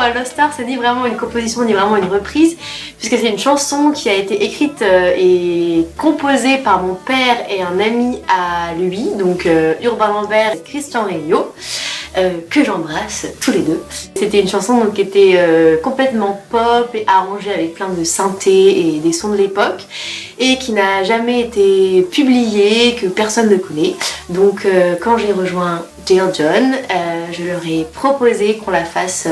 Lost Star, c'est ni vraiment une composition ni vraiment une reprise, puisque c'est une chanson qui a été écrite et composée par mon père et un ami à lui, donc Urbain Lambert et Christian Regnot, que j'embrasse tous les deux. C'était une chanson donc, qui était complètement pop et arrangée avec plein de synthés et des sons de l'époque, et qui n'a jamais été publiée, que personne ne connaît. Donc quand j'ai rejoint Jail John, je leur ai proposé qu'on la fasse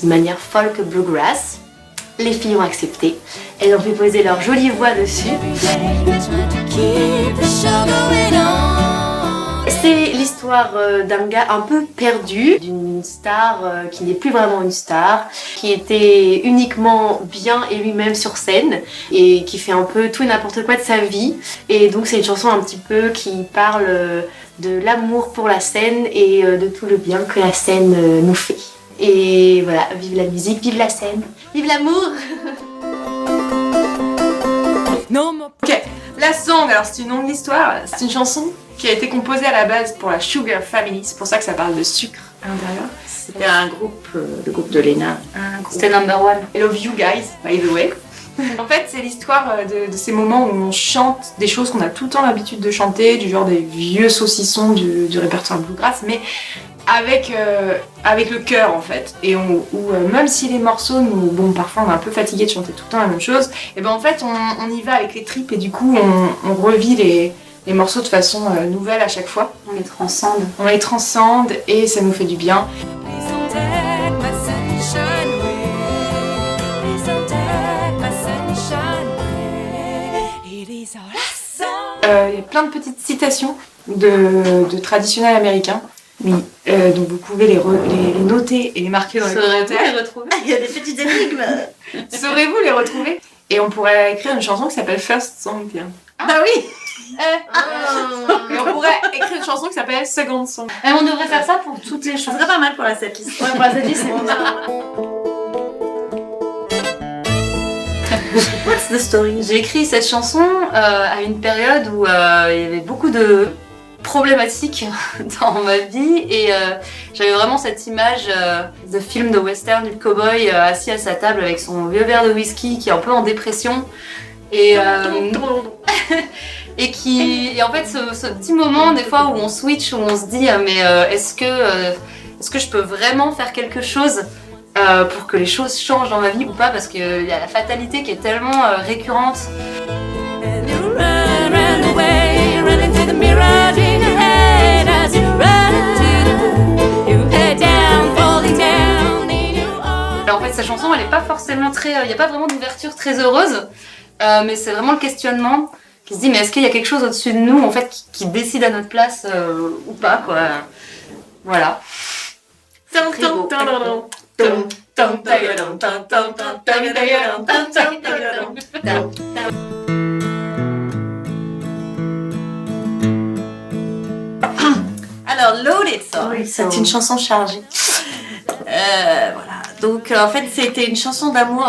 de manière folk bluegrass. Les filles ont accepté. Elles ont fait poser leur jolie voix dessus. C'est l'histoire d'un gars un peu perdu, d'une star qui n'est plus vraiment une star, qui était uniquement bien et lui-même sur scène et qui fait un peu tout et n'importe quoi de sa vie. Et donc c'est une chanson un petit peu qui parle de l'amour pour la scène et de tout le bien que la scène nous fait. Et voilà, vive la musique, vive la scène, vive l'amour. Ok, la song, alors c'est une longue histoire, c'est une chanson qui a été composée à la base pour la Sugar Family, c'est pour ça que ça parle de sucre à l'intérieur. C'était un groupe, le groupe de Lena. C'était number one. I love you guys, by the way. En fait, c'est l'histoire de ces moments où on chante des choses qu'on a tout le temps l'habitude de chanter, du genre des vieux saucissons du répertoire bluegrass, mais avec le cœur en fait. Et même si les morceaux, bon, parfois on est un peu fatigué de chanter tout le temps la même chose, et ben en fait on y va avec les tripes et du coup on revit les morceaux de façon nouvelle à chaque fois. On les transcende. On les transcende et ça nous fait du bien. Il y a plein de petites citations de traditionnels américains. Oui. Donc vous pouvez les noter et les marquer dans les commentaires. Saurez-vous les retrouver? Il y a des petites énigmes. Saurez-vous les retrouver? Et on pourrait écrire une chanson qui s'appelle First Song, tiens. Ah oui. Et on pourrait écrire une chanson qui s'appelle Second Song. Et on devrait faire ça pour toutes les chansons. Ça serait pas mal pour la setlist. Ouais, pour la setlist, c'est bon. What's the story? J'ai écrit cette chanson à une période où il y avait beaucoup de problématiques dans ma vie et j'avais vraiment cette image de film de western du cowboy assis à sa table avec son vieux verre de whisky qui est un peu en dépression et et en fait ce petit moment des fois où on switch, où on se dit mais est-ce que je peux vraiment faire quelque chose pour que les choses changent dans ma vie ou pas, parce qu'il y a la fatalité qui est tellement récurrente. Alors en fait cette chanson elle est pas forcément très, il n'y a pas vraiment d'ouverture très heureuse, mais c'est vraiment le questionnement qui se dit mais est-ce qu'il y a quelque chose au-dessus de nous en fait qui décide à notre place ou pas quoi. Voilà. Très beau. Alors, Loaded Song, Oui, c'est une chanson chargée. Voilà. Donc, en fait, c'était une chanson d'amour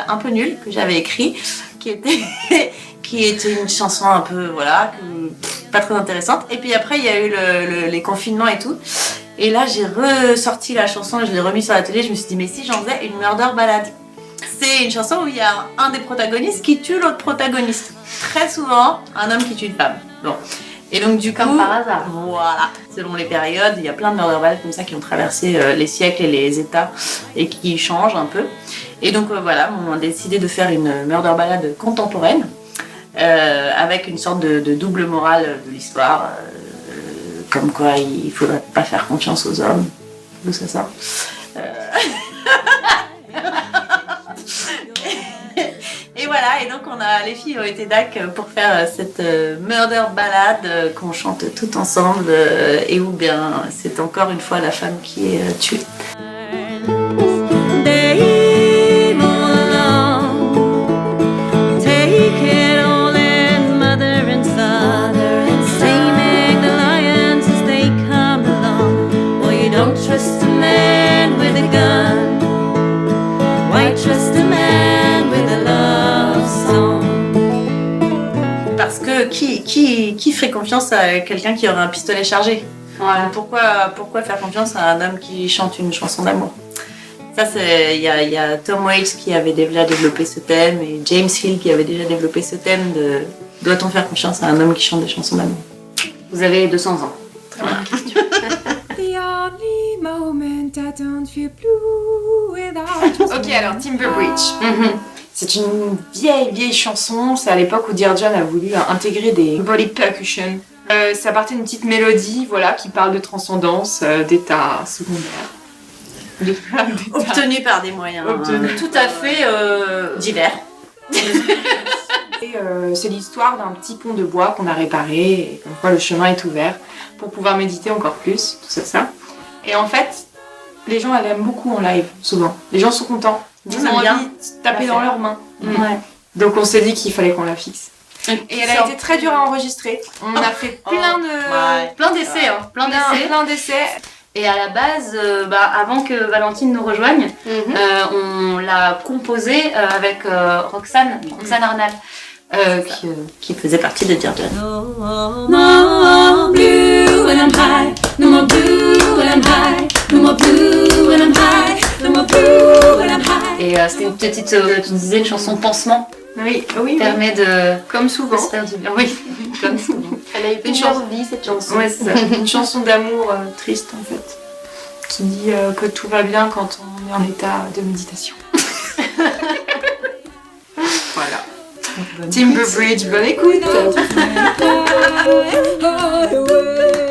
un peu nulle que j'avais écrite, qui était une chanson un peu, voilà, pas très intéressante. Et puis après, il y a eu les confinements et tout. Et là, j'ai ressorti la chanson et je l'ai remise sur la télé. Je me suis dit, mais si j'en faisais une murder ballade. C'est une chanson où il y a un des protagonistes qui tue l'autre protagoniste. Très souvent, un homme qui tue une femme. Bon. Et donc du coup, comme par hasard. Voilà. Selon les périodes, il y a plein de murder ballades comme ça qui ont traversé les siècles et les états et qui changent un peu. Et donc voilà, on a décidé de faire une murder ballade contemporaine avec une sorte de double morale de l'histoire. Comme quoi il ne faudrait pas faire confiance aux hommes, d'où ça sort. Et voilà, et donc les filles ont été d'accord pour faire cette murder ballade qu'on chante tout ensemble et où bien c'est encore une fois la femme qui est tuée. Parce que qui ferait confiance à quelqu'un qui aurait un pistolet chargé? Voilà. Pourquoi faire confiance à un homme qui chante une chanson d'amour? Ça, il y a Tom Waits qui avait déjà développé ce thème et James Hill qui avait déjà développé ce thème de doit-on faire confiance à un homme qui chante des chansons d'amour. Vous avez 200 ans. The only moment I don't feel blue without you. Ok, alors Timber Bridge. Mhm. C'est une vieille chanson. C'est à l'époque où Dear John a voulu intégrer des body percussion. Ça partait d'une petite mélodie, voilà, qui parle de transcendance, d'état secondaire. Obtenu par des moyens tout à fait divers. Et, c'est l'histoire d'un petit pont de bois qu'on a réparé et comme quoi le chemin est ouvert pour pouvoir méditer encore plus, tout ça. Et en fait, les gens elle aiment beaucoup en live, souvent. Les gens sont contents. Ils Ils ont aiment envie bien de taper la dans faire. leurs mains. Ouais. Donc on s'est dit qu'il fallait qu'on la fixe. Et elle a été très dure à enregistrer. On a fait plein de... Ouais. Plein d'essais, hein. Plein d'essais. plein d'essais. Et à la base, avant que Valentine nous rejoigne, on l'a composée avec Roxane Arnal. Qui faisait partie de Dear John. No more blue when I'm high. No more blue when I'm high. No more blue when I'm high. No more blue when I'm high. Et c'était une petite, tu disais, une chanson pansement. Oui, Qui permet de comme souvent. se faire du bien. Oui, comme souvent. Elle a eu plusieurs vies cette chanson. Ouais, c'est ça. Une chanson d'amour triste en fait. Qui dit que tout va bien quand on est en état de méditation. Voilà. Timber Bridge, bonne écoute. Highway.